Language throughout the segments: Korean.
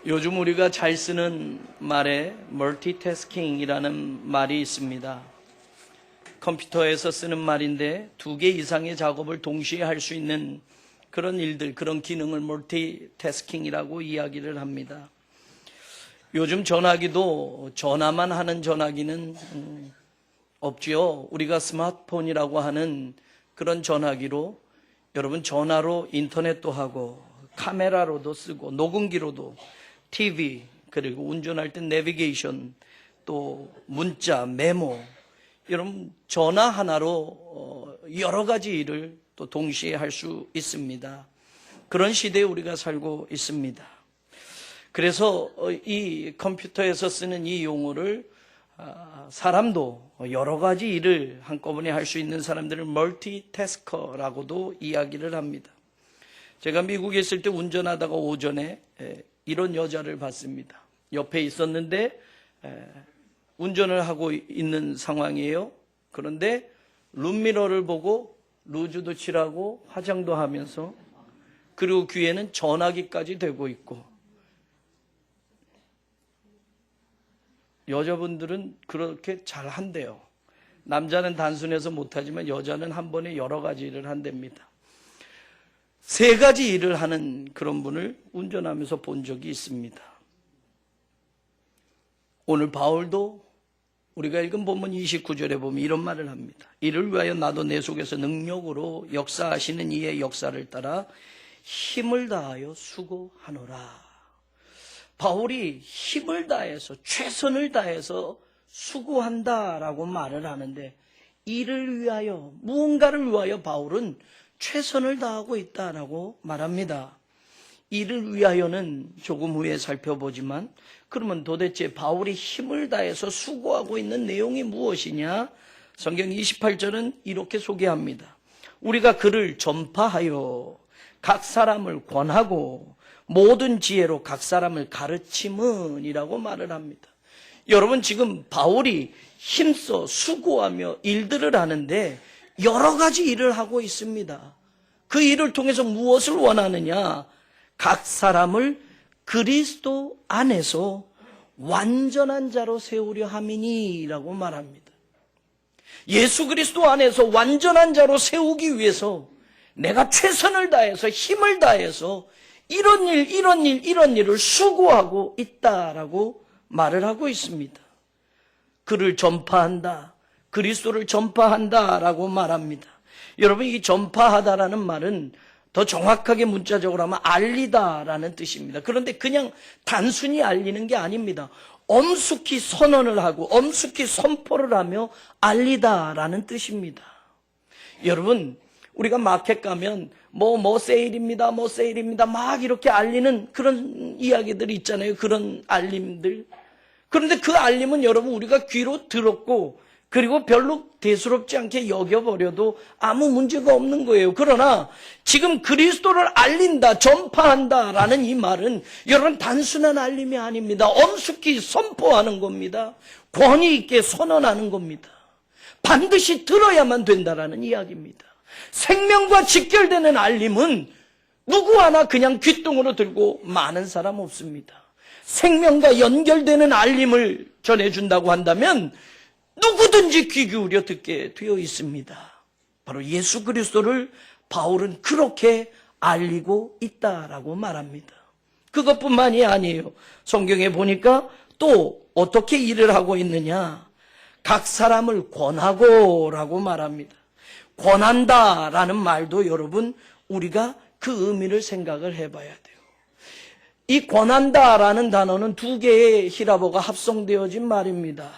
요즘 우리가 잘 쓰는 말에 멀티태스킹이라는 말이 있습니다. 컴퓨터에서 쓰는 말인데 2개 이상의 작업을 동시에 할 수 있는 그런 일들, 그런 기능을 멀티태스킹이라고 이야기를 합니다. 요즘 전화기도 전화만 하는 전화기는 없지요. 우리가 스마트폰이라고 하는 그런 전화기로 여러분 전화로 인터넷도 하고 카메라로도 쓰고 녹음기로도 TV, 그리고 운전할 때 내비게이션, 또 문자, 메모, 여러분 전화 하나로 여러 가지 일을 또 동시에 할 수 있습니다. 그런 시대에 우리가 살고 있습니다. 그래서 이 컴퓨터에서 쓰는 이 용어를 사람도 여러 가지 일을 한꺼번에 할 수 있는 사람들을 멀티태스커라고도 이야기를 합니다. 제가 미국에 있을 때 운전하다가 오전에 이런 여자를 봤습니다. 옆에 있었는데 운전을 하고 있는 상황이에요. 그런데 룸미러를 보고 루즈도 칠하고 화장도 하면서, 그리고 귀에는 전화기까지 대고 있고, 여자분들은 그렇게 잘 한대요. 남자는 단순해서 못하지만 여자는 한 번에 여러 가지 일을 한답니다. 3가지 일을 하는 그런 분을 운전하면서 본 적이 있습니다. 오늘 바울도 우리가 읽은 본문 29절에 보면 이런 말을 합니다. 이를 위하여 나도 내 속에서 능력으로 역사하시는 이의 역사를 따라 힘을 다하여 수고하노라. 바울이 힘을 다해서, 최선을 다해서 수고한다라고 말을 하는데, 이를 위하여, 무언가를 위하여 바울은 최선을 다하고 있다라고 말합니다. 이를 위하여는 조금 후에 살펴보지만, 그러면 도대체 바울이 힘을 다해서 수고하고 있는 내용이 무엇이냐? 성경 28절은 이렇게 소개합니다. 우리가 그를 전파하여 각 사람을 권하고 모든 지혜로 각 사람을 가르침은 이라고 말을 합니다. 여러분, 지금 바울이 힘써 수고하며 일들을 하는데 여러 가지 일을 하고 있습니다. 그 일을 통해서 무엇을 원하느냐? 각 사람을 그리스도 안에서 완전한 자로 세우려 함이니라고 말합니다. 예수 그리스도 안에서 완전한 자로 세우기 위해서 내가 최선을 다해서, 힘을 다해서 이런 일을 수고하고 있다라고 말을 하고 있습니다. 그를 전파한다, 그리스도를 전파한다라고 말합니다. 여러분, 이 전파하다라는 말은 더 정확하게 문자적으로 하면 알리다라는 뜻입니다. 그런데 그냥 단순히 알리는 게 아닙니다. 엄숙히 선언을 하고 엄숙히 선포를 하며 알리다라는 뜻입니다. 여러분, 우리가 마켓 가면 뭐 세일입니다, 뭐 세일입니다 막 이렇게 알리는 그런 이야기들이 있잖아요. 그런 알림들. 그런데 그 알림은 여러분 우리가 귀로 들었고, 그리고 별로 대수롭지 않게 여겨버려도 아무 문제가 없는 거예요. 그러나 지금 그리스도를 알린다, 전파한다라는 이 말은 여러분 단순한 알림이 아닙니다. 엄숙히 선포하는 겁니다. 권위 있게 선언하는 겁니다. 반드시 들어야만 된다라는 이야기입니다. 생명과 직결되는 알림은 누구 하나 그냥 귓등으로 들고 마는 사람 없습니다. 생명과 연결되는 알림을 전해준다고 한다면 누구든지 귀 기울여 듣게 되어 있습니다. 바로 예수 그리스도를 바울은 그렇게 알리고 있다라고 말합니다. 그것뿐만이 아니에요. 성경에 보니까 또 어떻게 일을 하고 있느냐? 각 사람을 권하고라고 말합니다. 권한다라는 말도 여러분 우리가 그 의미를 생각을 해봐야 돼요. 이 권한다라는 단어는 2개의 히라보가 합성되어진 말입니다.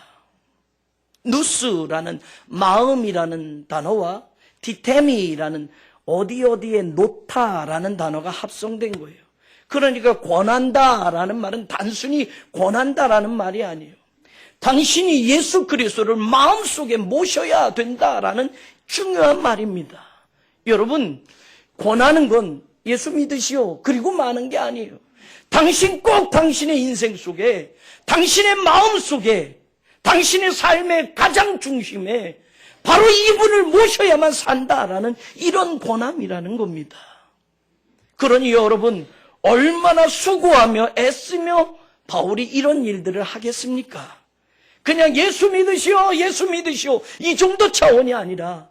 누스라는 마음이라는 단어와 디테미라는 어디에 놓다라는 단어가 합성된 거예요. 그러니까 권한다라는 말은 단순히 권한다라는 말이 아니에요. 당신이 예수 그리스도를 마음속에 모셔야 된다라는 중요한 말입니다. 여러분, 권하는 건 예수 믿으시오 그리고 마는 게 아니에요. 당신 꼭 당신의 인생 속에, 당신의 마음 속에, 당신의 삶의 가장 중심에 바로 이분을 모셔야만 산다라는 이런 권함이라는 겁니다. 그러니 여러분, 얼마나 수고하며 애쓰며 바울이 이런 일들을 하겠습니까? 그냥 예수 믿으시오, 예수 믿으시오, 이 정도 차원이 아니라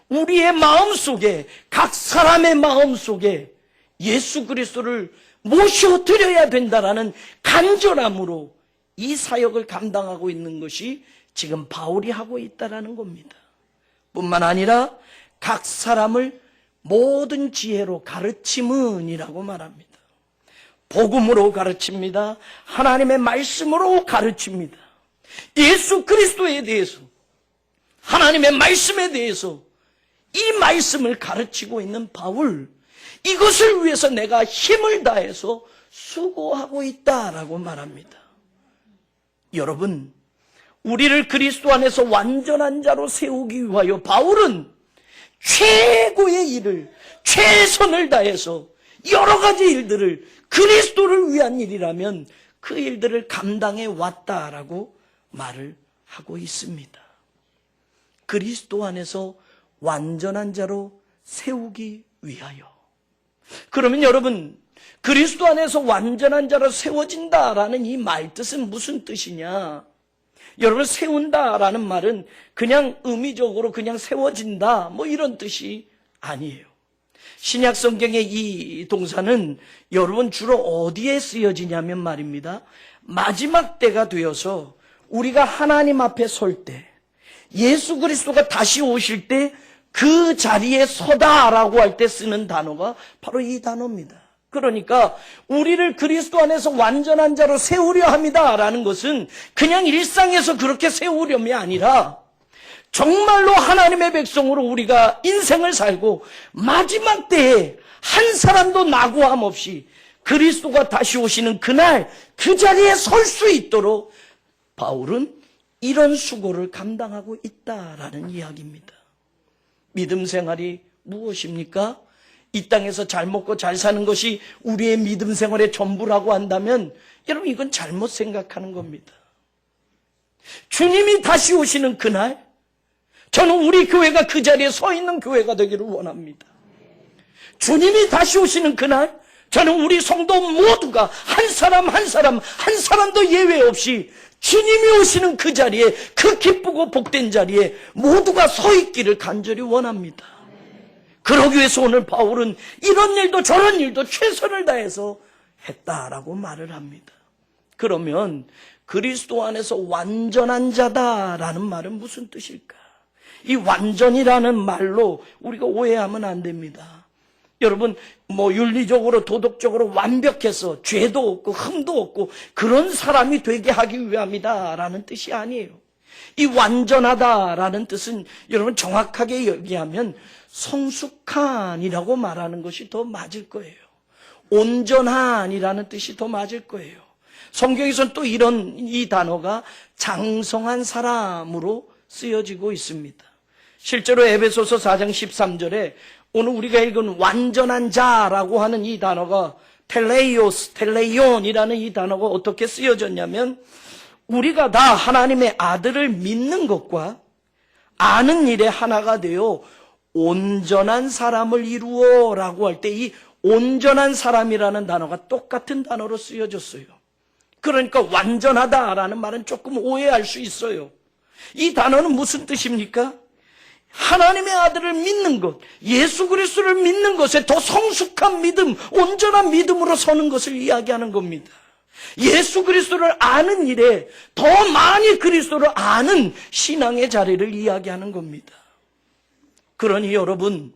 우리의 마음속에, 각 사람의 마음속에 예수 그리스도를 모셔드려야 된다라는 간절함으로 이 사역을 감당하고 있는 것이 지금 바울이 하고 있다라는 겁니다. 뿐만 아니라 각 사람을 모든 지혜로 가르침은 이라고 말합니다. 복음으로 가르칩니다. 하나님의 말씀으로 가르칩니다. 예수 그리스도에 대해서, 하나님의 말씀에 대해서 이 말씀을 가르치고 있는 바울, 이것을 위해서 내가 힘을 다해서 수고하고 있다라고 말합니다. 여러분, 우리를 그리스도 안에서 완전한 자로 세우기 위하여 바울은 최고의 일을, 최선을 다해서 여러 가지 일들을, 그리스도를 위한 일이라면 그 일들을 감당해 왔다라고 말을 하고 있습니다. 그리스도 안에서 완전한 자로 세우기 위하여. 그러면 여러분, 그리스도 안에서 완전한 자로 세워진다라는 이 말뜻은 무슨 뜻이냐? 여러분, 세운다라는 말은 그냥 의미적으로 그냥 세워진다 뭐 이런 뜻이 아니에요. 신약 성경의 이 동사는 여러분 주로 어디에 쓰여지냐면 말입니다. 마지막 때가 되어서 우리가 하나님 앞에 설 때, 예수 그리스도가 다시 오실 때 그 자리에 서다라고 할 때 쓰는 단어가 바로 이 단어입니다. 그러니까 우리를 그리스도 안에서 완전한 자로 세우려 합니다라는 것은 그냥 일상에서 그렇게 세우려면 아니라 정말로 하나님의 백성으로 우리가 인생을 살고 마지막 때에 한 사람도 낙오함 없이 그리스도가 다시 오시는 그날 그 자리에 설 수 있도록 바울은 이런 수고를 감당하고 있다라는 이야기입니다. 믿음 생활이 무엇입니까? 이 땅에서 잘 먹고 잘 사는 것이 우리의 믿음 생활의 전부라고 한다면 여러분, 이건 잘못 생각하는 겁니다. 주님이 다시 오시는 그날, 저는 우리 교회가 그 자리에 서 있는 교회가 되기를 원합니다. 주님이 다시 오시는 그날, 저는 우리 성도 모두가 한 사람도 예외 없이 주님이 오시는 그 자리에, 그 기쁘고 복된 자리에 모두가 서 있기를 간절히 원합니다. 그러기 위해서 오늘 바울은 이런 일도 저런 일도 최선을 다해서 했다라고 말을 합니다. 그러면 그리스도 안에서 완전한 자다라는 말은 무슨 뜻일까? 이 완전이라는 말로 우리가 오해하면 안 됩니다. 여러분, 윤리적으로 도덕적으로 완벽해서 죄도 없고 흠도 없고 그런 사람이 되게 하기 위함이다라는 뜻이 아니에요. 이 완전하다라는 뜻은 여러분 정확하게 얘기하면 성숙한이라고 말하는 것이 더 맞을 거예요. 온전한이라는 뜻이 더 맞을 거예요. 성경에서는 또 이 단어가 장성한 사람으로 쓰여지고 있습니다. 실제로 에베소서 4장 13절에 오늘 우리가 읽은 완전한 자라고 하는 이 단어가 텔레이온이라는 이 단어가 어떻게 쓰여졌냐면 우리가 다 하나님의 아들을 믿는 것과 아는 일에 하나가 되어 온전한 사람을 이루어라고 할 때 이 온전한 사람이라는 단어가 똑같은 단어로 쓰여졌어요. 그러니까 완전하다라는 말은 조금 오해할 수 있어요. 이 단어는 무슨 뜻입니까? 하나님의 아들을 믿는 것, 예수 그리스도를 믿는 것에 더 성숙한 믿음, 온전한 믿음으로 서는 것을 이야기하는 겁니다. 예수 그리스도를 아는 일에 더 많이 그리스도를 아는 신앙의 자리를 이야기하는 겁니다. 그러니 여러분,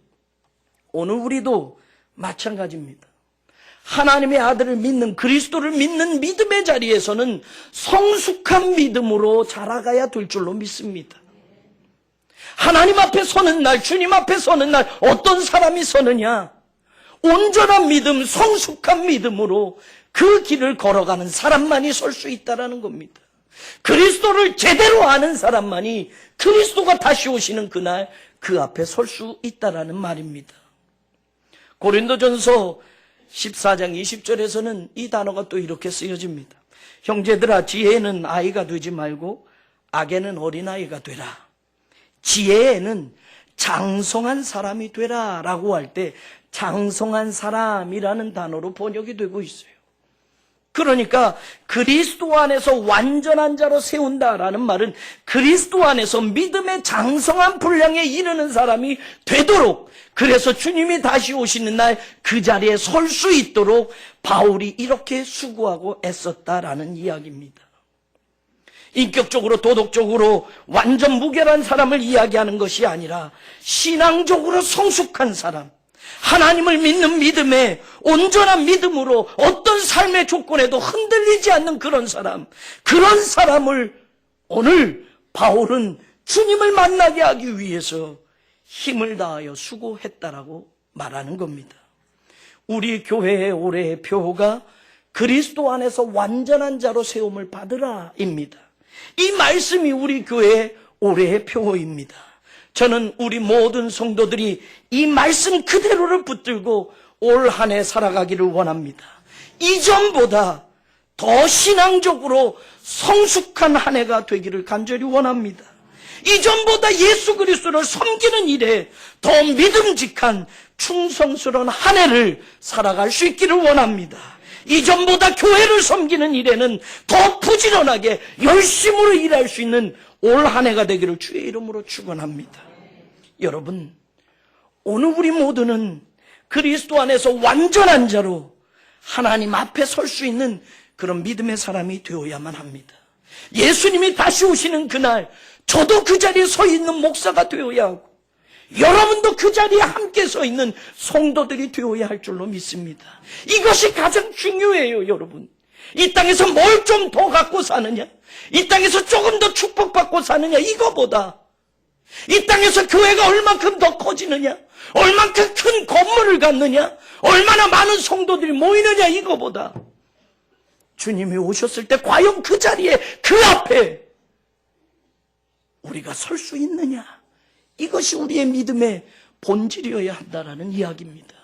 오늘 우리도 마찬가지입니다. 하나님의 아들을 믿는, 그리스도를 믿는 믿음의 자리에서는 성숙한 믿음으로 자라가야 될 줄로 믿습니다. 하나님 앞에 서는 날, 주님 앞에 서는 날 어떤 사람이 서느냐? 온전한 믿음, 성숙한 믿음으로 그 길을 걸어가는 사람만이 설 수 있다는 겁니다. 그리스도를 제대로 아는 사람만이 그리스도가 다시 오시는 그날 그 앞에 설 수 있다는 말입니다. 고린도전서 14장 20절에서는 이 단어가 또 이렇게 쓰여집니다. 형제들아, 지혜에는 아이가 되지 말고 악에는 어린아이가 되라. 지혜에는 장성한 사람이 되라 라고 할 때 장성한 사람이라는 단어로 번역이 되고 있어요. 그러니까 그리스도 안에서 완전한 자로 세운다라는 말은 그리스도 안에서 믿음의 장성한 분량에 이르는 사람이 되도록, 그래서 주님이 다시 오시는 날 그 자리에 설 수 있도록 바울이 이렇게 수고하고 애썼다라는 이야기입니다. 인격적으로 도덕적으로 완전 무결한 사람을 이야기하는 것이 아니라 신앙적으로 성숙한 사람, 하나님을 믿는 믿음에 온전한 믿음으로 어떤 삶의 조건에도 흔들리지 않는 그런 사람을 오늘 바울은 주님을 만나게 하기 위해서 힘을 다하여 수고했다라고 말하는 겁니다. 우리 교회의 올해의 표가 그리스도 안에서 완전한 자로 세움을 받으라입니다. 이 말씀이 우리 교회의 올해의 표입니다. 저는 우리 모든 성도들이 이 말씀 그대로를 붙들고 올 한 해 살아가기를 원합니다. 이전보다 더 신앙적으로 성숙한 한 해가 되기를 간절히 원합니다. 이전보다 예수 그리스도를 섬기는 일에 더 믿음직한 충성스러운 한 해를 살아갈 수 있기를 원합니다. 이전보다 교회를 섬기는 일에는 더 부지런하게 열심으로 일할 수 있는 올 한 해가 되기를 주의 이름으로 축원합니다. 여러분, 오늘 우리 모두는 그리스도 안에서 완전한 자로 하나님 앞에 설 수 있는 그런 믿음의 사람이 되어야만 합니다. 예수님이 다시 오시는 그날 저도 그 자리에 서 있는 목사가 되어야 하고 여러분도 그 자리에 함께 서 있는 성도들이 되어야 할 줄로 믿습니다. 이것이 가장 중요해요. 여러분, 이 땅에서 뭘 좀 더 갖고 사느냐, 이 땅에서 조금 더 축복받고 사느냐, 이거보다 이 땅에서 교회가 얼만큼 더 커지느냐, 얼만큼 큰 건물을 갖느냐, 얼마나 많은 성도들이 모이느냐, 이거보다 주님이 오셨을 때 과연 그 자리에, 그 앞에 우리가 설 수 있느냐, 이것이 우리의 믿음의 본질이어야 한다라는 이야기입니다.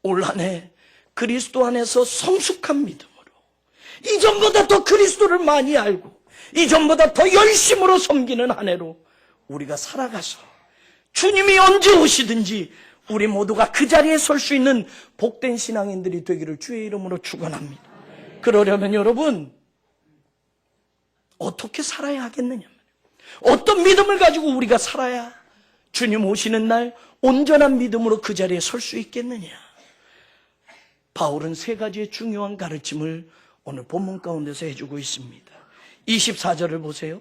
올 한 해 그리스도 안에서 성숙한 믿음으로 이전보다 더 그리스도를 많이 알고 이전보다 더 열심으로 섬기는 한 해로 우리가 살아가서 주님이 언제 오시든지 우리 모두가 그 자리에 설 수 있는 복된 신앙인들이 되기를 주의 이름으로 축원합니다. 그러려면 여러분, 어떻게 살아야 하겠느냐, 어떤 믿음을 가지고 우리가 살아야 주님 오시는 날 온전한 믿음으로 그 자리에 설 수 있겠느냐. 바울은 세 가지의 중요한 가르침을 오늘 본문 가운데서 해주고 있습니다. 24절을 보세요.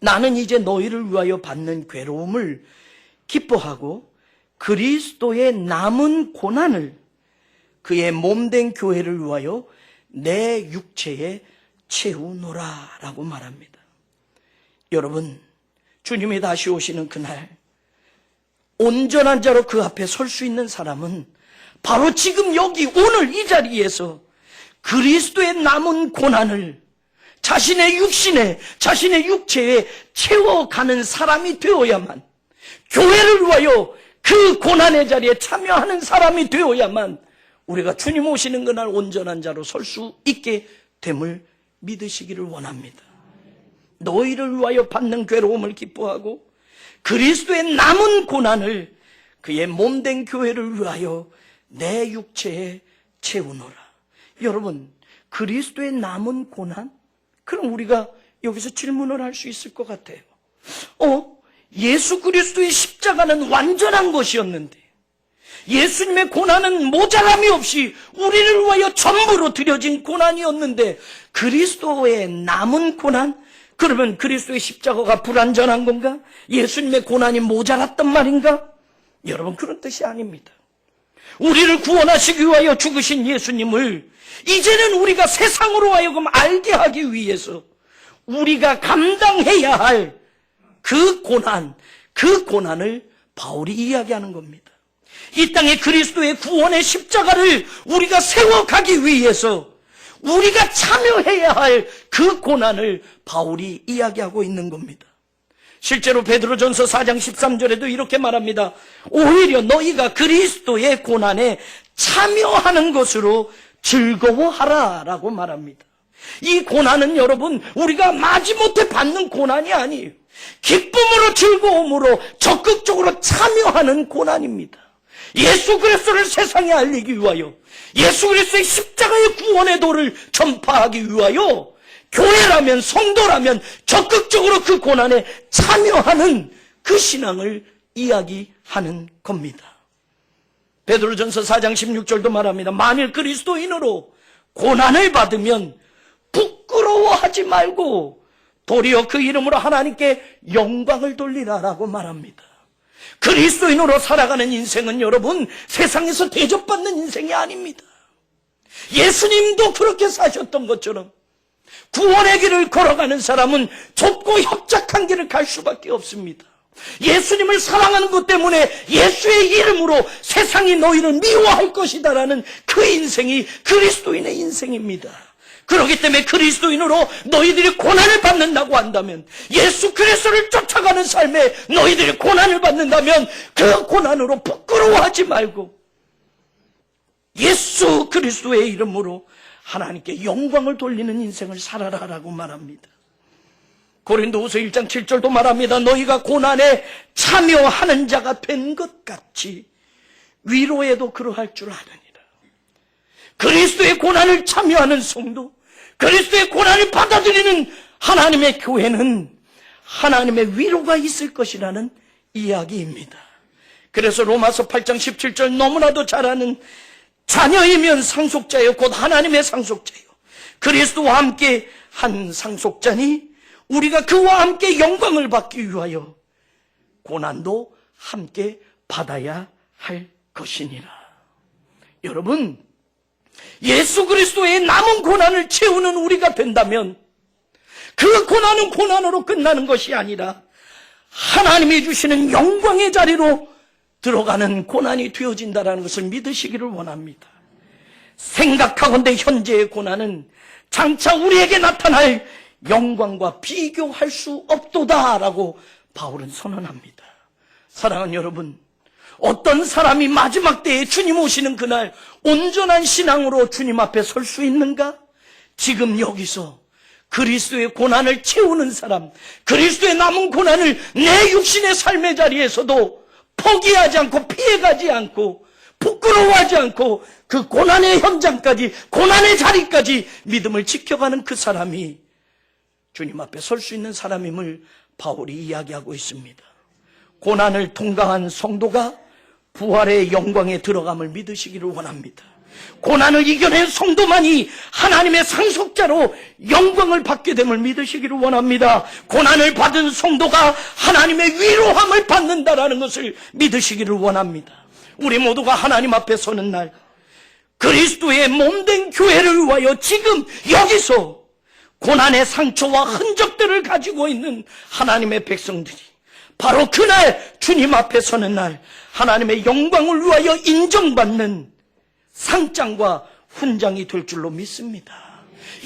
나는 이제 너희를 위하여 받는 괴로움을 기뻐하고 그리스도의 남은 고난을 그의 몸된 교회를 위하여 내 육체에 채우노라 라고 말합니다. 여러분, 주님이 다시 오시는 그날 온전한 자로 그 앞에 설 수 있는 사람은 바로 지금 여기 오늘 이 자리에서 그리스도의 남은 고난을 자신의 육신에, 자신의 육체에 채워가는 사람이 되어야만, 교회를 위하여 그 고난의 자리에 참여하는 사람이 되어야만 우리가 주님 오시는 그날 온전한 자로 설 수 있게 됨을 믿으시기를 원합니다. 너희를 위하여 받는 괴로움을 기뻐하고 그리스도의 남은 고난을 그의 몸된 교회를 위하여 내 육체에 채우노라. 여러분, 그리스도의 남은 고난? 그럼 우리가 여기서 질문을 할 수 있을 것 같아요. 예수 그리스도의 십자가는 완전한 것이었는데, 예수님의 고난은 모자람이 없이 우리를 위하여 전부로 드려진 고난이었는데 그리스도의 남은 고난? 그러면 그리스도의 십자가가 불완전한 건가? 예수님의 고난이 모자랐단 말인가? 여러분, 그런 뜻이 아닙니다. 우리를 구원하시기 위하여 죽으신 예수님을 이제는 우리가 세상으로 하여금 알게 하기 위해서 우리가 감당해야 할 그 고난을 바울이 이야기하는 겁니다. 이 땅에 그리스도의 구원의 십자가를 우리가 세워가기 위해서 우리가 참여해야 할 그 고난을 바울이 이야기하고 있는 겁니다. 실제로 베드로전서 4장 13절에도 이렇게 말합니다. 오히려 너희가 그리스도의 고난에 참여하는 것으로 즐거워하라 라고 말합니다. 이 고난은 여러분, 우리가 마지못해 받는 고난이 아니에요. 기쁨으로 즐거움으로 적극적으로 참여하는 고난입니다. 예수 그리스도를 세상에 알리기 위하여, 예수 그리스도의 십자가의 구원의 도를 전파하기 위하여 교회라면, 성도라면 적극적으로 그 고난에 참여하는 그 신앙을 이야기하는 겁니다. 베드로전서 4장 16절도 말합니다. 만일 그리스도인으로 고난을 받으면 부끄러워하지 말고 도리어 그 이름으로 하나님께 영광을 돌리라라고 말합니다. 그리스도인으로 살아가는 인생은 여러분, 세상에서 대접받는 인생이 아닙니다. 예수님도 그렇게 사셨던 것처럼 구원의 길을 걸어가는 사람은 좁고 협착한 길을 갈 수밖에 없습니다. 예수님을 사랑하는 것 때문에 예수의 이름으로 세상이 너희를 미워할 것이다라는 그 인생이 그리스도인의 인생입니다. 그렇기 때문에 그리스도인으로 너희들이 고난을 받는다고 한다면, 예수 그리스도를 쫓아가는 삶에 너희들이 고난을 받는다면 그 고난으로 부끄러워하지 말고 예수 그리스도의 이름으로 하나님께 영광을 돌리는 인생을 살아라라고 말합니다. 고린도후서 1장 7절도 말합니다. 너희가 고난에 참여하는 자가 된 것 같이 위로에도 그러할 줄 아느니라. 그리스도의 고난을 참여하는 성도, 그리스도의 고난을 받아들이는 하나님의 교회는 하나님의 위로가 있을 것이라는 이야기입니다. 그래서 로마서 8장 17절 너무나도 잘 아는 자녀이면 상속자요 곧 하나님의 상속자요 그리스도와 함께 한 상속자니 우리가 그와 함께 영광을 받기 위하여 고난도 함께 받아야 할 것이니라. 여러분, 예수 그리스도의 남은 고난을 채우는 우리가 된다면 그 고난은 고난으로 끝나는 것이 아니라 하나님이 주시는 영광의 자리로 들어가는 고난이 되어진다는 것을 믿으시기를 원합니다. 생각하건대 현재의 고난은 장차 우리에게 나타날 영광과 비교할 수 없도다라고 바울은 선언합니다. 사랑하는 여러분, 어떤 사람이 마지막 때에 주님 오시는 그날 온전한 신앙으로 주님 앞에 설 수 있는가? 지금 여기서 그리스도의 고난을 채우는 사람, 그리스도의 남은 고난을 내 육신의 삶의 자리에서도 포기하지 않고 피해가지 않고 부끄러워하지 않고 그 고난의 현장까지, 고난의 자리까지 믿음을 지켜가는 그 사람이 주님 앞에 설 수 있는 사람임을 바울이 이야기하고 있습니다. 고난을 통과한 성도가 부활의 영광에 들어감을 믿으시기를 원합니다. 고난을 이겨낸 성도만이 하나님의 상속자로 영광을 받게 됨을 믿으시기를 원합니다. 고난을 받은 성도가 하나님의 위로함을 받는다라는 것을 믿으시기를 원합니다. 우리 모두가 하나님 앞에 서는 날 그리스도의 몸된 교회를 위하여 지금 여기서 고난의 상처와 흔적들을 가지고 있는 하나님의 백성들이 바로 그날 주님 앞에 서는 날 하나님의 영광을 위하여 인정받는 상장과 훈장이 될 줄로 믿습니다.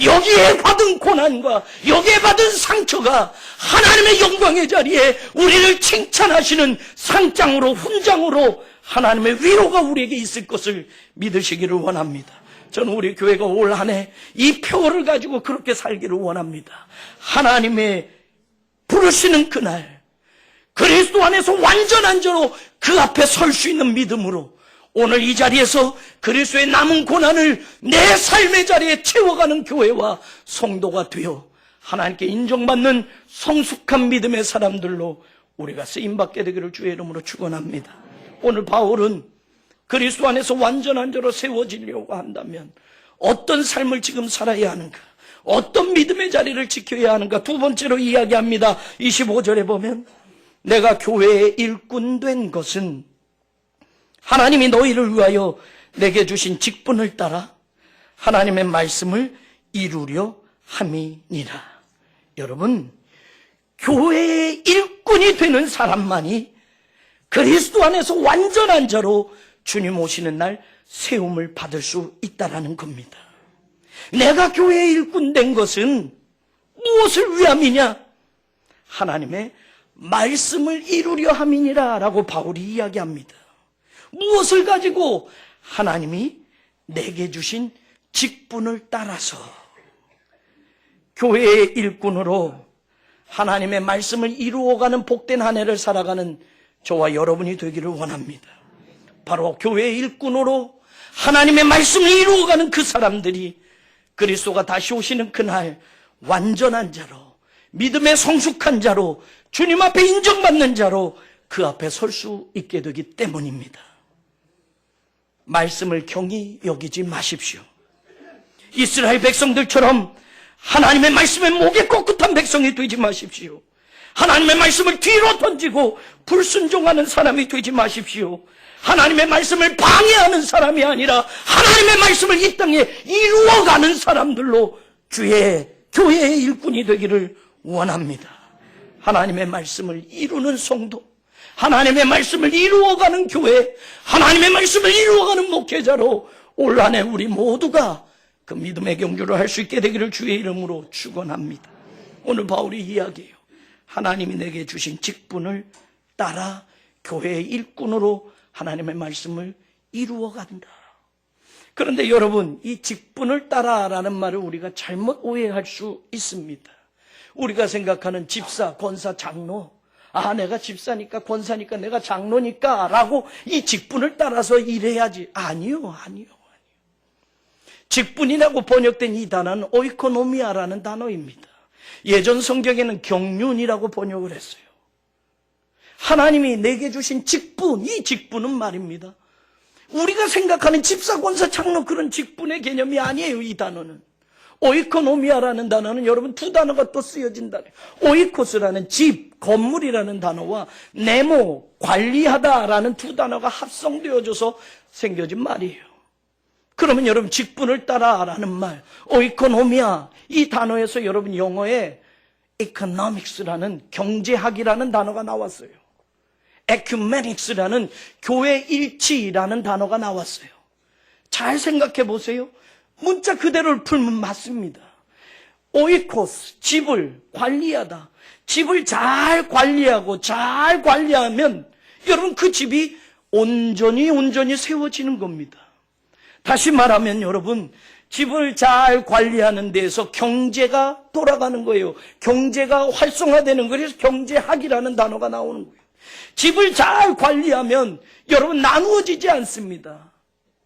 여기에 받은 고난과 여기에 받은 상처가 하나님의 영광의 자리에 우리를 칭찬하시는 상장으로, 훈장으로 하나님의 위로가 우리에게 있을 것을 믿으시기를 원합니다. 저는 우리 교회가 올 한 해 이 표를 가지고 그렇게 살기를 원합니다. 하나님의 부르시는 그날 그리스도 안에서 완전한 자로 그 앞에 설 수 있는 믿음으로 오늘 이 자리에서 그리스도의 남은 고난을 내 삶의 자리에 채워가는 교회와 성도가 되어 하나님께 인정받는 성숙한 믿음의 사람들로 우리가 쓰임받게 되기를 주의 이름으로 축원합니다. 오늘 바울은 그리스도 안에서 완전한 자로 세워지려고 한다면 어떤 삶을 지금 살아야 하는가, 어떤 믿음의 자리를 지켜야 하는가 두 번째로 이야기합니다. 25절에 보면 내가 교회의 일꾼 된 것은 하나님이 너희를 위하여 내게 주신 직분을 따라 하나님의 말씀을 이루려 함이니라. 여러분, 교회의 일꾼이 되는 사람만이 그리스도 안에서 완전한 자로 주님 오시는 날 세움을 받을 수 있다라는 겁니다. 내가 교회의 일꾼 된 것은 무엇을 위함이냐? 하나님의 말씀을 이루려 함이니라 라고 바울이 이야기합니다. 무엇을 가지고? 하나님이 내게 주신 직분을 따라서 교회의 일꾼으로 하나님의 말씀을 이루어가는 복된 한 해를 살아가는 저와 여러분이 되기를 원합니다. 바로 교회의 일꾼으로 하나님의 말씀을 이루어가는 그 사람들이 그리스도가 다시 오시는 그날 완전한 자로, 믿음의 성숙한 자로, 주님 앞에 인정받는 자로 그 앞에 설 수 있게 되기 때문입니다. 말씀을 경히 여기지 마십시오. 이스라엘 백성들처럼 하나님의 말씀에 목에 꼿꼿한 백성이 되지 마십시오. 하나님의 말씀을 뒤로 던지고 불순종하는 사람이 되지 마십시오. 하나님의 말씀을 방해하는 사람이 아니라 하나님의 말씀을 이 땅에 이루어가는 사람들로 주의 교회의 일꾼이 되기를 원합니다. 하나님의 말씀을 이루는 성도, 하나님의 말씀을 이루어가는 교회, 하나님의 말씀을 이루어가는 목회자로 올 한 해 우리 모두가 그 믿음의 경주를 할 수 있게 되기를 주의 이름으로 축원합니다. 오늘 바울이 이야기해요. 하나님이 내게 주신 직분을 따라 교회의 일꾼으로 하나님의 말씀을 이루어간다. 그런데 여러분, 이 직분을 따라라는 말을 우리가 잘못 오해할 수 있습니다. 우리가 생각하는 집사, 권사, 장로, 내가 집사니까 권사니까 내가 장로니까 라고 이 직분을 따라서 일해야지. 아니요. 직분이라고 번역된 이 단어는 오이코노미아라는 단어입니다. 예전 성경에는 경륜이라고 번역을 했어요. 하나님이 내게 주신 직분, 이 직분은 말입니다. 우리가 생각하는 집사, 권사, 장로 그런 직분의 개념이 아니에요. 이 단어는. 오이코노미아라는 단어는 여러분 두 단어가 또 쓰여진다. 오이코스라는 집, 건물이라는 단어와 네모, 관리하다라는 두 단어가 합성되어져서 생겨진 말이에요. 그러면 여러분 직분을 따라라는 말, 오이코노미아, 이 단어에서 여러분 영어에 economics라는 경제학이라는 단어가 나왔어요. ecumenics라는 교회 일치라는 단어가 나왔어요. 잘 생각해 보세요. 문자 그대로를 풀면 맞습니다. 오이코스, 집을 관리하다. 집을 잘 관리하고 잘 관리하면 여러분 그 집이 온전히 세워지는 겁니다. 다시 말하면 여러분, 집을 잘 관리하는 데에서 경제가 돌아가는 거예요. 경제가 활성화되는 거예요. 그래서 경제학이라는 단어가 나오는 거예요. 집을 잘 관리하면 여러분 나누어지지 않습니다.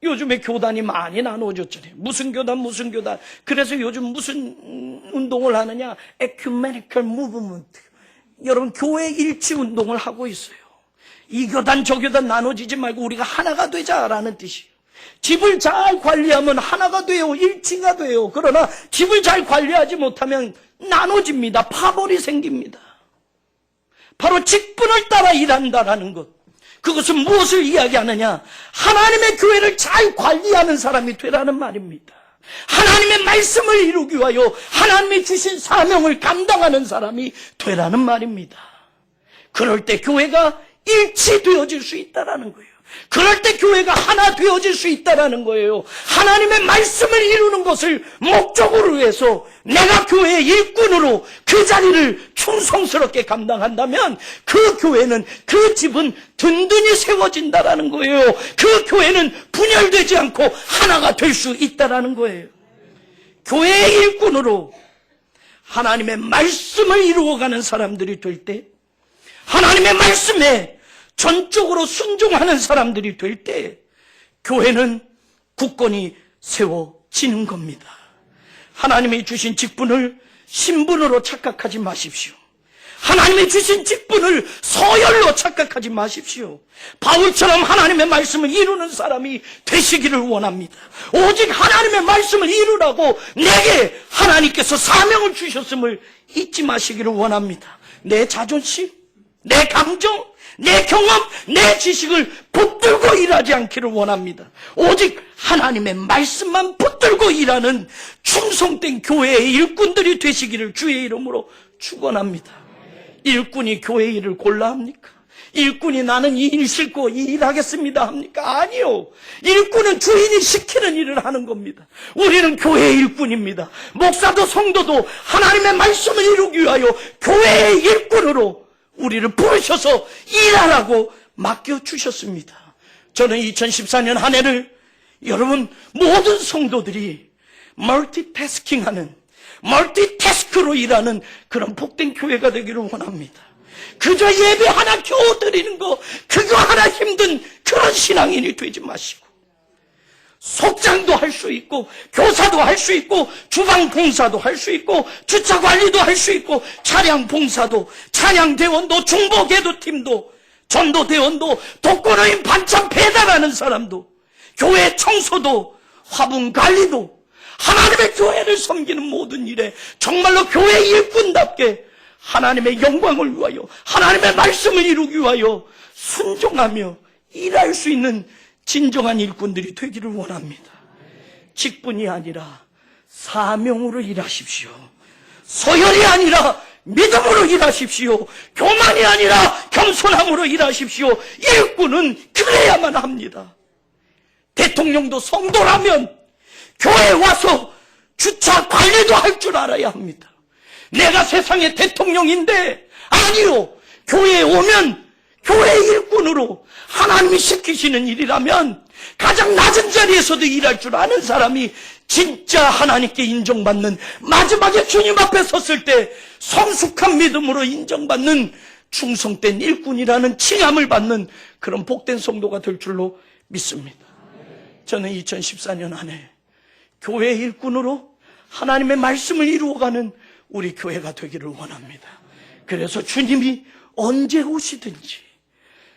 요즘에 교단이 많이 나누어졌잖아요. 무슨 교단. 그래서 요즘 무슨 운동을 하느냐? Ecumenical Movement. 여러분 교회 일치 운동을 하고 있어요. 이 교단 저 교단 나눠지지 말고 우리가 하나가 되자라는 뜻이에요. 집을 잘 관리하면 하나가 돼요. 일치가 돼요. 그러나 집을 잘 관리하지 못하면 나눠집니다. 파벌이 생깁니다. 바로 직분을 따라 일한다라는 것. 그것은 무엇을 이야기하느냐? 하나님의 교회를 잘 관리하는 사람이 되라는 말입니다. 하나님의 말씀을 이루기 위하여 하나님이 주신 사명을 감당하는 사람이 되라는 말입니다. 그럴 때 교회가 일치되어질 수 있다라는 거예요. 그럴 때 교회가 하나 되어질 수 있다라는 거예요. 하나님의 말씀을 이루는 것을 목적으로 해서 내가 교회의 일꾼으로 그 자리를 충성스럽게 감당한다면 그 교회는, 그 집은 든든히 세워진다라는 거예요. 그 교회는 분열되지 않고 하나가 될 수 있다라는 거예요. 교회의 일꾼으로 하나님의 말씀을 이루어가는 사람들이 될 때, 하나님의 말씀에 전적으로 순종하는 사람들이 될 때 교회는 굳건히 세워지는 겁니다. 하나님이 주신 직분을 신분으로 착각하지 마십시오. 하나님이 주신 직분을 서열로 착각하지 마십시오. 바울처럼 하나님의 말씀을 이루는 사람이 되시기를 원합니다. 오직 하나님의 말씀을 이루라고 내게 하나님께서 사명을 주셨음을 잊지 마시기를 원합니다. 내 자존심, 내 감정, 내 경험, 내 지식을 붙들고 일하지 않기를 원합니다. 오직 하나님의 말씀만 붙들고 일하는 충성된 교회의 일꾼들이 되시기를 주의 이름으로 축원합니다. 일꾼이 교회 일을 골라 합니까? 일꾼이 나는 이 일 싫고 이 일 하겠습니다 합니까? 아니요. 일꾼은 주인이 시키는 일을 하는 겁니다. 우리는 교회의 일꾼입니다. 목사도 성도도 하나님의 말씀을 이루기 위하여 교회의 일꾼으로 우리를 부르셔서 일하라고 맡겨주셨습니다. 저는 2014년 한 해를 여러분 모든 성도들이 멀티태스킹하는, 멀티태스크로 일하는 그런 복된 교회가 되기를 원합니다. 그저 예배 하나 겨우 드리는 거, 그거 하나 힘든 그런 신앙인이 되지 마시고, 속장도 할 수 있고, 교사도 할 수 있고, 주방 봉사도 할 수 있고, 주차 관리도 할 수 있고, 차량 봉사도, 찬양 대원도, 중보 계도 팀도, 전도 대원도, 독거노인 반찬 배달하는 사람도, 교회 청소도, 화분 관리도, 하나님의 교회를 섬기는 모든 일에 정말로 교회 일꾼답게 하나님의 영광을 위하여, 하나님의 말씀을 이루기 위하여 순종하며 일할 수 있는 진정한 일꾼들이 되기를 원합니다. 직분이 아니라 사명으로 일하십시오. 서열이 아니라 믿음으로 일하십시오. 교만이 아니라 겸손함으로 일하십시오. 일꾼은 그래야만 합니다. 대통령도 성도라면 교회에 와서 주차 관리도 할 줄 알아야 합니다. 내가 세상의 대통령인데, 아니요, 교회에 오면 교회 일꾼으로 하나님이 시키시는 일이라면 가장 낮은 자리에서도 일할 줄 아는 사람이 진짜 하나님께 인정받는, 마지막에 주님 앞에 섰을 때 성숙한 믿음으로 인정받는 충성된 일꾼이라는 칭함을 받는 그런 복된 성도가 될 줄로 믿습니다. 저는 2014년 안에 교회 일꾼으로 하나님의 말씀을 이루어가는 우리 교회가 되기를 원합니다. 그래서 주님이 언제 오시든지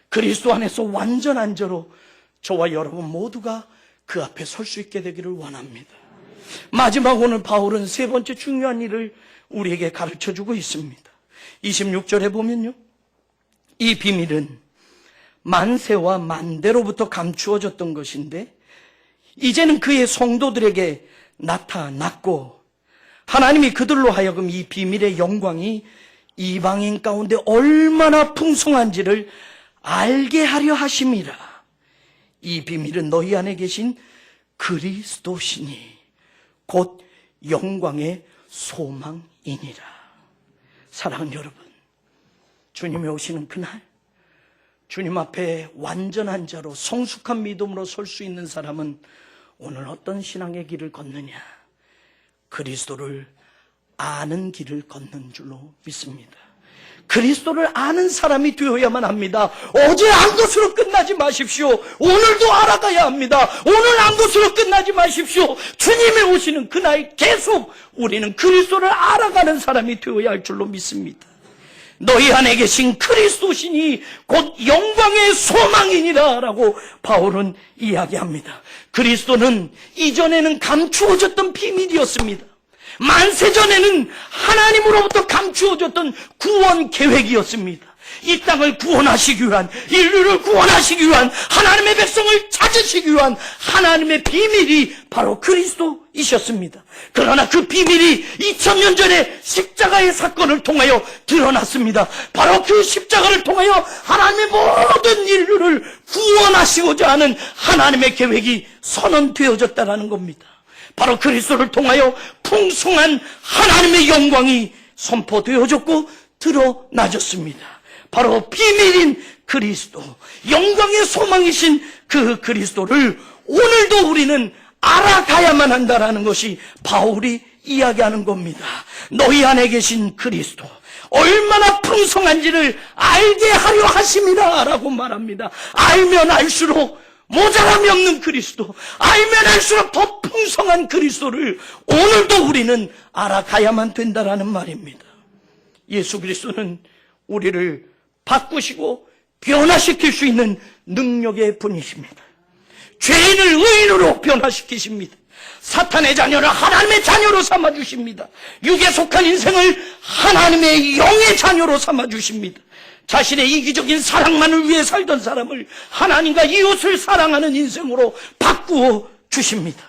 그리스도 안에서 완전한 자로 저와 여러분 모두가 그 앞에 설 수 있게 되기를 원합니다. 마지막 오늘 바울은 세 번째 중요한 일을 우리에게 가르쳐주고 있습니다. 26절에 보면요, 이 비밀은 만세와 만대로부터 감추어졌던 것인데 이제는 그의 성도들에게 나타났고, 하나님이 그들로 하여금 이 비밀의 영광이 이방인 가운데 얼마나 풍성한지를 알게 하려 하심이라. 이 비밀은 너희 안에 계신 그리스도시니 곧 영광의 소망이니라. 사랑하는 여러분, 주님이 오시는 그날 주님 앞에 완전한 자로 성숙한 믿음으로 설 수 있는 사람은 오늘 어떤 신앙의 길을 걷느냐? 그리스도를 아는 길을 걷는 줄로 믿습니다. 그리스도를 아는 사람이 되어야만 합니다. 어제 안 것으로 끝나지 마십시오. 오늘도 알아가야 합니다. 오늘 안 것으로 끝나지 마십시오. 주님이 오시는 그날 계속 우리는 그리스도를 알아가는 사람이 되어야 할 줄로 믿습니다. 너희 안에 계신 그리스도시니 곧 영광의 소망이니라 라고 바울은 이야기합니다. 그리스도는 이전에는 감추어졌던 비밀이었습니다. 만세전에는 하나님으로부터 감추어졌던 구원 계획이었습니다. 이 땅을 구원하시기 위한, 인류를 구원하시기 위한, 하나님의 백성을 찾으시기 위한 하나님의 비밀이 바로 그리스도이셨습니다. 그러나 그 비밀이 2000년 전에 십자가의 사건을 통하여 드러났습니다. 바로 그 십자가를 통하여 하나님의 모든 인류를 구원하시고자 하는 하나님의 계획이 선언되어졌다는 겁니다. 바로 그리스도를 통하여 풍성한 하나님의 영광이 선포되어졌고 드러나졌습니다. 바로 비밀인 그리스도, 영광의 소망이신 그 그리스도를 오늘도 우리는 알아가야만 한다는 것이 바울이 이야기하는 겁니다. 너희 안에 계신 그리스도, 얼마나 풍성한지를 알게 하려 하심이라 라고 말합니다. 알면 알수록 모자람이 없는 그리스도, 알면 알수록 더 풍성한 그리스도를 오늘도 우리는 알아가야만 된다라는 말입니다. 예수 그리스도는 우리를 바꾸시고 변화시킬 수 있는 능력의 분이십니다. 죄인을 의인으로 변화시키십니다. 사탄의 자녀를 하나님의 자녀로 삼아주십니다. 육에 속한 인생을 하나님의 영의 자녀로 삼아주십니다. 자신의 이기적인 사랑만을 위해 살던 사람을 하나님과 이웃을 사랑하는 인생으로 바꾸어 주십니다.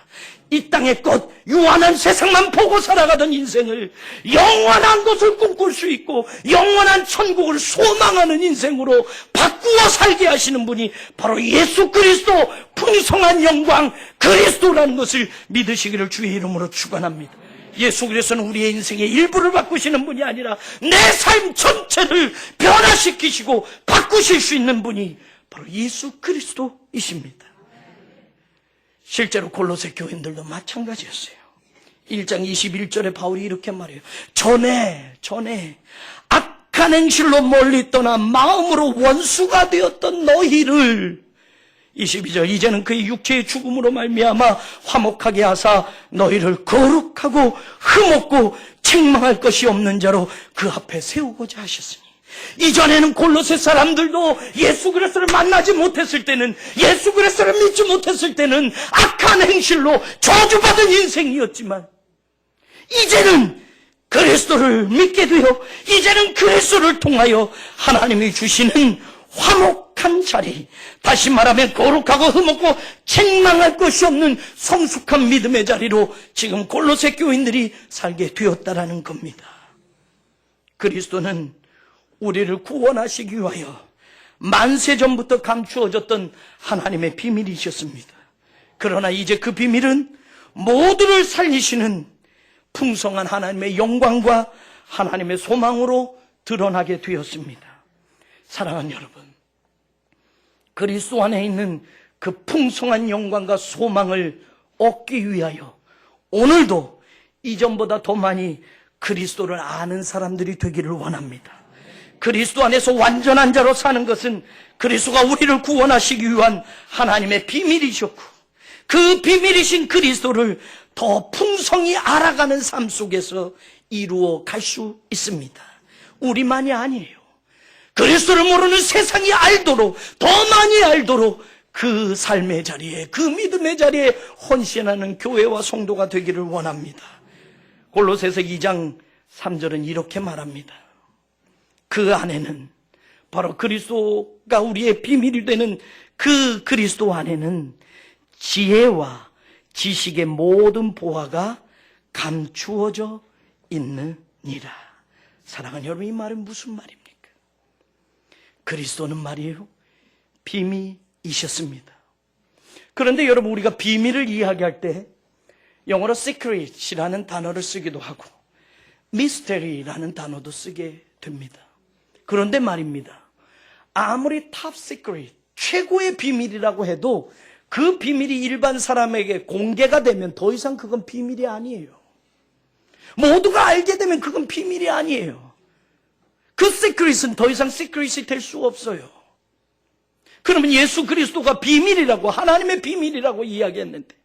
이 땅의 것, 유한한 세상만 보고 살아가던 인생을 영원한 것을 꿈꿀 수 있고 영원한 천국을 소망하는 인생으로 바꾸어 살게 하시는 분이 바로 예수 그리스도, 풍성한 영광 그리스도라는 것을 믿으시기를 주의 이름으로 축원합니다. 예수 그리스도는 우리의 인생의 일부를 바꾸시는 분이 아니라 내 삶 전체를 변화시키시고 바꾸실 수 있는 분이 바로 예수 그리스도이십니다. 실제로 골로새 교인들도 마찬가지였어요. 1장 21절에 바울이 이렇게 말해요. 전에 악한 행실로 멀리 떠나 마음으로 원수가 되었던 너희를 22절 이제는 그의 육체의 죽음으로 말미암아 화목하게 하사 너희를 거룩하고 흠없고 책망할 것이 없는 자로 그 앞에 세우고자 하셨으니 이전에는 골로새 사람들도 예수 그리스도를 만나지 못했을 때는 예수 그리스도를 믿지 못했을 때는 악한 행실로 저주받은 인생이었지만 이제는 그리스도를 믿게 되어 이제는 그리스도를 통하여 하나님이 주시는 화목한 자리, 다시 말하면 거룩하고 흠없고 책망할 것이 없는 성숙한 믿음의 자리로 지금 골로새 교인들이 살게 되었다라는 겁니다. 그리스도는 우리를 구원하시기 위하여 만세 전부터 감추어졌던 하나님의 비밀이셨습니다. 그러나 이제 그 비밀은 모두를 살리시는 풍성한 하나님의 영광과 하나님의 소망으로 드러나게 되었습니다. 사랑하는 여러분, 그리스도 안에 있는 그 풍성한 영광과 소망을 얻기 위하여 오늘도 이전보다 더 많이 그리스도를 아는 사람들이 되기를 원합니다. 그리스도 안에서 완전한 자로 사는 것은 그리스도가 우리를 구원하시기 위한 하나님의 비밀이셨고 그 비밀이신 그리스도를 더 풍성히 알아가는 삶 속에서 이루어 갈 수 있습니다. 우리만이 아니에요. 그리스도를 모르는 세상이 알도록 더 많이 알도록 그 삶의 자리에 그 믿음의 자리에 헌신하는 교회와 성도가 되기를 원합니다. 골로새서 2장 3절은 이렇게 말합니다. 그 안에는 바로 그리스도가 우리의 비밀이 되는 그 그리스도 안에는 지혜와 지식의 모든 보화가 감추어져 있느니라. 사랑하는 여러분, 이 말은 무슨 말입니까? 그리스도는 말이에요, 비밀이셨습니다. 그런데 여러분, 우리가 비밀을 이야기할 때 영어로 secret이라는 단어를 쓰기도 하고 mystery라는 단어도 쓰게 됩니다. 그런데 말입니다, 아무리 top secret, 최고의 비밀이라고 해도 그 비밀이 일반 사람에게 공개가 되면 더 이상 그건 비밀이 아니에요. 모두가 알게 되면 그건 비밀이 아니에요. 그 secret은 더 이상 secret이 될 수 없어요. 그러면 예수 그리스도가 비밀이라고, 하나님의 비밀이라고 이야기했는데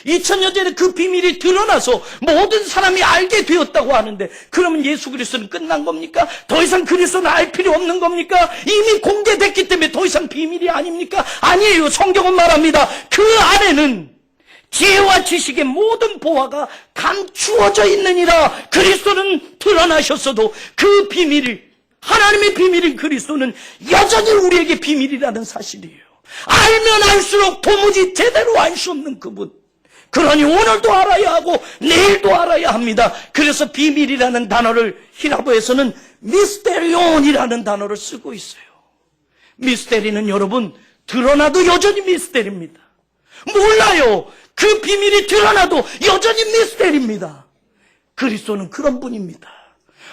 2000년 전에 그 비밀이 드러나서 모든 사람이 알게 되었다고 하는데, 그러면 예수 그리스도는 끝난 겁니까? 더 이상 그리스도는 알 필요 없는 겁니까? 이미 공개됐기 때문에 더 이상 비밀이 아닙니까? 아니에요. 성경은 말합니다. 그 안에는 지혜와 지식의 모든 보화가 감추어져 있느니라. 그리스도는 드러나셨어도 그 비밀을, 하나님의 비밀인 그리스도는 여전히 우리에게 비밀이라는 사실이에요. 알면 알수록 도무지 제대로 알 수 없는 그분. 그러니 오늘도 알아야 하고 내일도 알아야 합니다. 그래서 비밀이라는 단어를 히라보에서는 미스테리온이라는 단어를 쓰고 있어요. 미스테리는 여러분, 드러나도 여전히 미스테리입니다. 몰라요. 그 비밀이 드러나도 여전히 미스테리입니다. 그리스도는 그런 분입니다.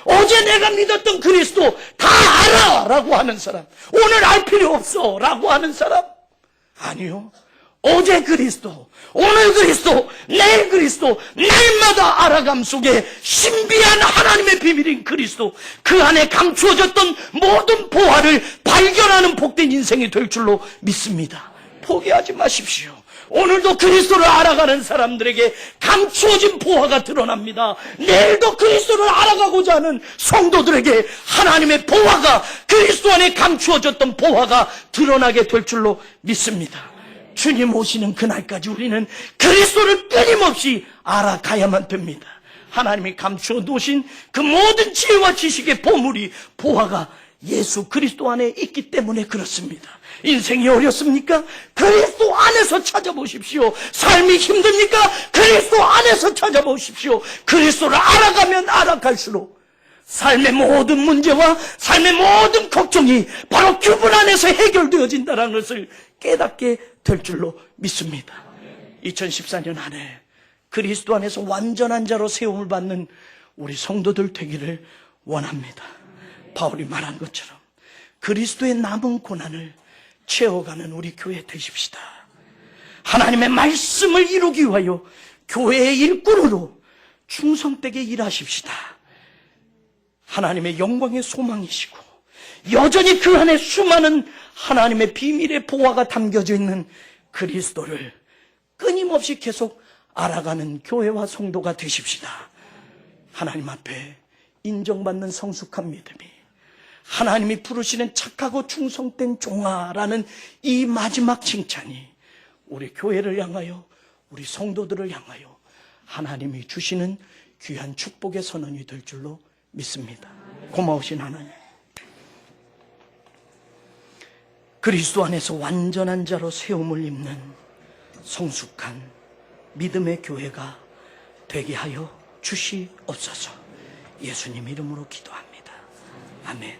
어제 내가 믿었던 그리스도 다 알아 라고 하는 사람, 오늘 알 필요 없어 라고 하는 사람, 아니요. 어제 그리스도, 오늘 그리스도, 내일 그리스도, 날마다 알아감 속에 신비한 하나님의 비밀인 그리스도, 그 안에 감추어졌던 모든 보화를 발견하는 복된 인생이 될 줄로 믿습니다. 포기하지 마십시오. 오늘도 그리스도를 알아가는 사람들에게 감추어진 보화가 드러납니다. 내일도 그리스도를 알아가고자 하는 성도들에게 하나님의 보화가, 그리스도 안에 감추어졌던 보화가 드러나게 될 줄로 믿습니다. 주님 오시는 그날까지 우리는 그리스도를 끊임없이 알아가야만 됩니다. 하나님이 감추어 놓으신 그 모든 지혜와 지식의 보물이, 보화가 예수 그리스도 안에 있기 때문에 그렇습니다. 인생이 어렵습니까? 그리스도 안에서 찾아보십시오. 삶이 힘듭니까? 그리스도 안에서 찾아보십시오. 그리스도를 알아가면 알아갈수록 삶의 모든 문제와 삶의 모든 걱정이 바로 그분 안에서 해결되어진다는 것을 깨닫게 될 줄로 믿습니다. 2014년 한 해 그리스도 안에서 완전한 자로 세움을 받는 우리 성도들 되기를 원합니다. 바울이 말한 것처럼 그리스도의 남은 고난을 채워가는 우리 교회 되십시다. 하나님의 말씀을 이루기 위하여 교회의 일꾼으로 충성되게 일하십시다. 하나님의 영광의 소망이시고 여전히 그 안에 수많은 하나님의 비밀의 보화가 담겨져 있는 그리스도를 끊임없이 계속 알아가는 교회와 성도가 되십시다. 하나님 앞에 인정받는 성숙한 믿음이, 하나님이 부르시는 착하고 충성된 종아라는 이 마지막 칭찬이 우리 교회를 향하여, 우리 성도들을 향하여 하나님이 주시는 귀한 축복의 선언이 될 줄로 믿습니다. 고마우신 하나님, 그리스도 안에서 완전한 자로 세움을 입는 성숙한 믿음의 교회가 되게 하여 주시옵소서. 예수님 이름으로 기도합니다. 아멘.